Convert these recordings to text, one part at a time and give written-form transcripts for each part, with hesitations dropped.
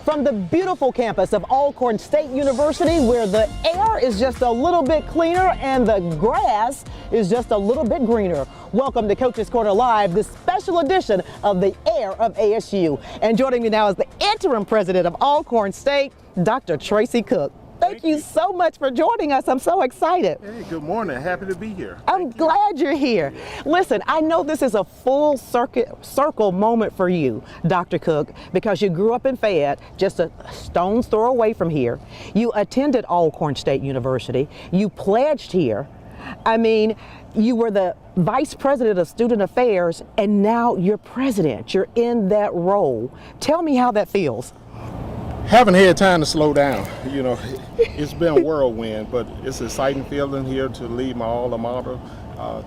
From the beautiful campus of Alcorn State University, where the air is just a little bit cleaner and the grass is just a little bit greener. Welcome to Coach's Corner Live, this special edition of the Air of ASU. And joining me now is the interim president of Alcorn State, Dr. Tracy Cook. Thank you so much for joining us. I'm so excited. Hey, good morning. Happy to be here. I'm glad you're here. Listen, I know this is a full circle moment for you, Dr. Cook, because you grew up in Fayette, just a stone's throw away from here. You attended Alcorn State University. You pledged here. I mean, you were the vice president of student affairs, and now you're president. You're in that role. Tell me how that feels. Haven't had time to slow down. You know, it's been a whirlwind, but it's an exciting feeling here to lead my alma mater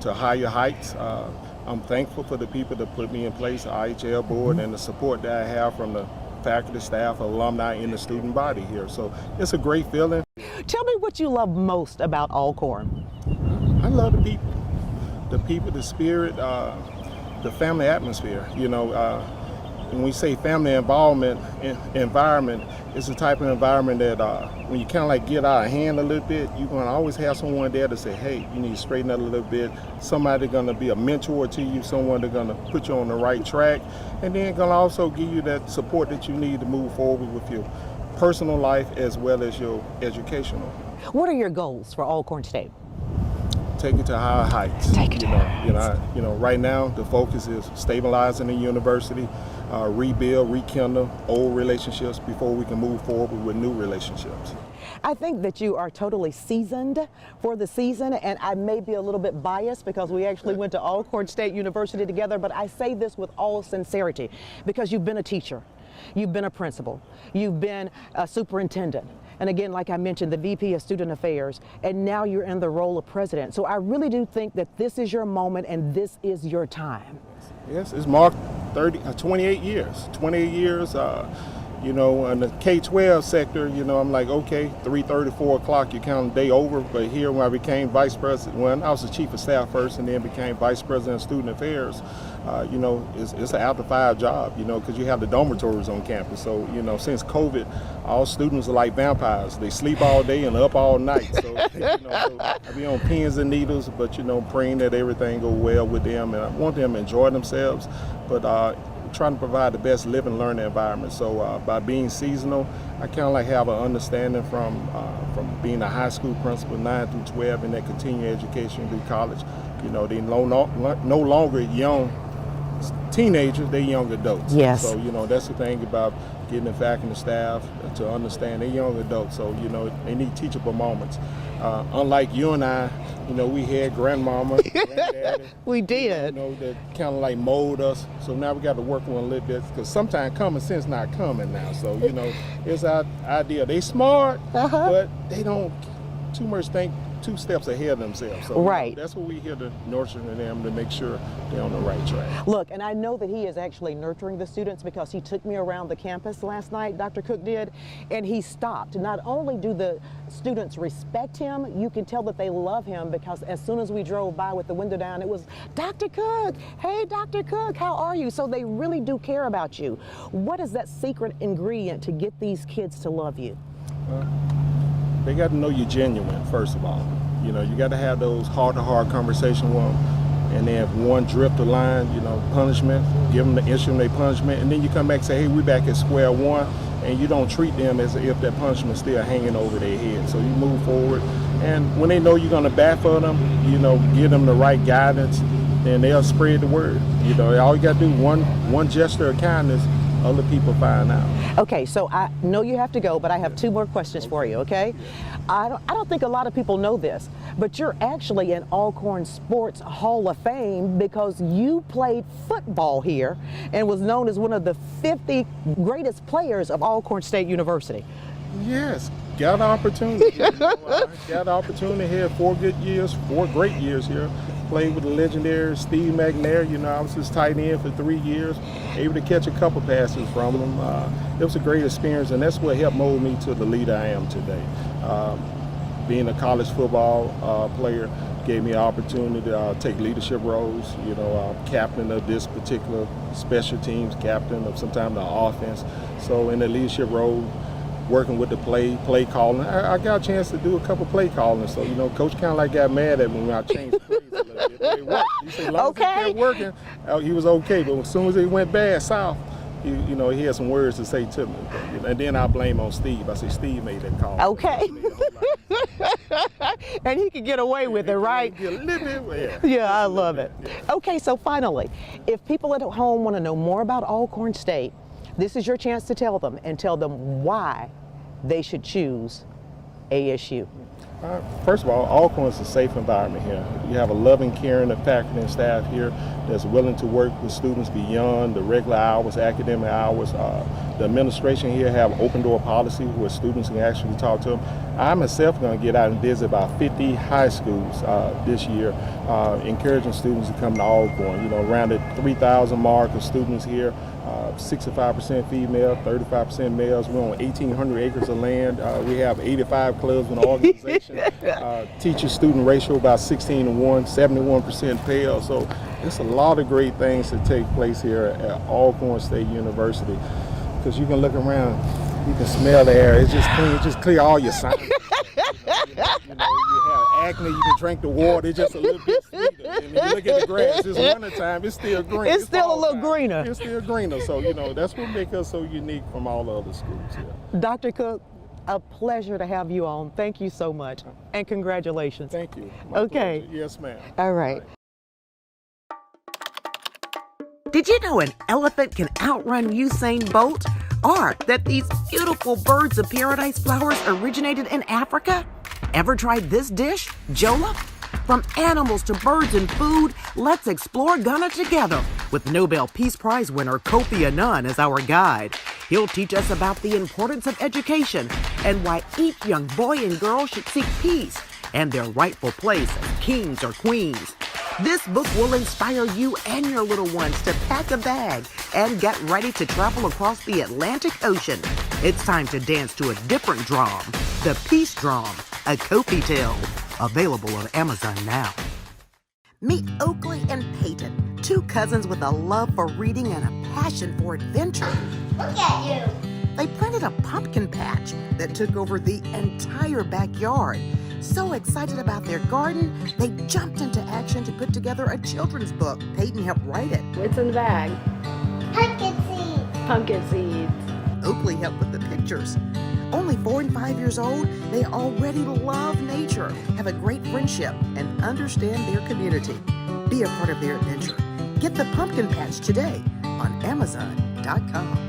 to higher heights. I'm thankful for the people that put me in place, the IHL board, and the support that I have from the faculty, staff, alumni, and the student body here. So it's a great feeling. Tell me what you love most about Alcorn. I love the people, the spirit, the family atmosphere. You know, when we say family involvement, environment, it's the type of environment that when you kind of like get out of hand a little bit, you're going to always have someone there to say, hey, you need to straighten up a little bit. Somebody going to be a mentor to you, someone that's going to put you on the right track, and then going to also give you that support that you need to move forward with your personal life as well as your educational. What are your goals for Alcorn State? Take it to higher heights. Take it to higher heights. You know, right now the focus is stabilizing the university, rebuild, rekindle old relationships before we can move forward with new relationships. I think that you are totally seasoned for the season, and I may be a little bit biased because we actually went to Alcorn State University together, but I say this with all sincerity because you've been a teacher, you've been a principal, you've been a superintendent, and again, like I mentioned, the VP of Student Affairs, and now you're in the role of president. So I really do think that this is your moment and this is your time. Yes, it's marked 28 years. 28 years, you know, in the K-12 sector, you know, I'm like, okay, 3:30, 4 o'clock, you count the day over. But here when I became vice president, when I was the chief of staff first and then became vice president of student affairs, you know, it's an after 5 job, you know, because you have the dormitories on campus. So, you know, since COVID, all students are like vampires. They sleep all day and up all night. So, you know, so I be on pins and needles, but, you know, praying that everything go well with them. And I want them to enjoy themselves, but trying to provide the best living learning environment. So by being seasonal, I kind of like have an understanding from being a high school principal, 9 through 12, and that continuing education through college. You know, they no longer young teenagers, they're young adults. Yes. So, you know, that's the thing about getting the faculty and staff to understand they're young adults. So, you know, they need teachable moments. Unlike you and I, you know, we had grandmama, granddaddy. We did. You know, that kind of like mold us. So now we got to work on a little bit because sometimes common sense not coming now. So, you know, it's our idea. They smart, but they don't too much think 2 steps ahead of themselves. So right. You know, that's what we here to nurture them to make sure they're on the right track. Look, and I know that he is actually nurturing the students because he took me around the campus last night, Dr. Cook did, and he stopped. Not only do the students respect him, you can tell that they love him because as soon as we drove by with the window down, it was, Dr. Cook, hey, Dr. Cook, how are you? So they really do care about you. What is that secret ingredient to get these kids to love you? They got to know you're genuine, first of all. You know, you got to have those heart-to-heart conversations with them. And then if one drift the line, you know, punishment, give them the instrument, they punishment, and then you come back and say, hey, we back at square one, and you don't treat them as if that punishment's still hanging over their head. So you move forward, and when they know you're going to bat for them, you know, give them the right guidance, then they'll spread the word. You know, all you got to do, one gesture of kindness, other people find out. Okay, so I know you have to go, but I have 2 more questions for you, okay? I don't think a lot of people know this, but you're actually in Alcorn Sports Hall of Fame because you played football here and was known as one of the 50 greatest players of Alcorn State University. Yes, got an opportunity. You know, got an opportunity here, 4 great years here. Played with the legendary Steve McNair. You know, I was his tight end for 3 years, able to catch a couple passes from him. It was a great experience, and that's what helped mold me to the leader I am today. Being a college football player gave me an opportunity to take leadership roles, you know, captain of this particular special teams, captain of sometimes the offense. So in the leadership role, working with the play calling, I got a chance to do a couple play calling. So, Coach kind of like got mad at me when I changed plays a little bit. But it worked. He said, as long as it kept working, he was okay. But as soon as it went bad south, he had some words to say to me. And then I blame on Steve. I say, Steve made that call. Okay. And he could get away with it, right? Yeah, I love it. Okay, so finally, if people at home want to know more about Alcorn State, this is your chance to tell them why they should choose ASU. First of all, Alcorn is a safe environment here. You have a loving, caring faculty and staff here that's willing to work with students beyond the regular hours, academic hours. The administration here have open door policy where students can actually talk to them. I myself going to get out and visit about 50 high schools this year, encouraging students to come to Alcorn. Around the 3,000 mark of students here. 65% female, 35% males. We're on 1,800 acres of land. We have 85 clubs in the organization. Teacher-student ratio about 16-1, 71% pale. So there's a lot of great things that take place here at Alcorn State University. Because you can look around, you can smell the air. It's just clean. It just clear all your sinuses. You have acne, you can drink the water. It's just a little bit sweeter. And if you look at the grass, it's wintertime, it's still green. It's still a little greener. It's still greener. So, that's what makes us so unique from all the other schools here. Dr. Cook, a pleasure to have you on. Thank you so much. And congratulations. Thank you. Okay. Pleasure. Yes, ma'am. All right. Did you know an elephant can outrun Usain Bolt? Or that these beautiful birds of paradise flowers originated in Africa? Ever tried this dish, Jola? From animals to birds and food, let's explore Ghana together with Nobel Peace Prize winner Kofi Annan as our guide. He'll teach us about the importance of education and why each young boy and girl should seek peace and their rightful place as kings or queens. This book will inspire you and your little ones to pack a bag and get ready to travel across the Atlantic Ocean. It's time to dance to a different drum, the Peace Drum, a Kofi tale. Available on Amazon now. Meet Oakley and Peyton, two cousins with a love for reading and a passion for adventure. Look at you. They planted a pumpkin patch that took over the entire backyard. So excited about their garden, they jumped into action to put together a children's book. Peyton helped write it. What's in the bag? Pumpkin seeds. Pumpkin seeds. Oakley helped with the pictures. Only 4 and 5 years old, they already love nature, have a great friendship, and understand their community. Be a part of their adventure. Get the pumpkin patch today on Amazon.com.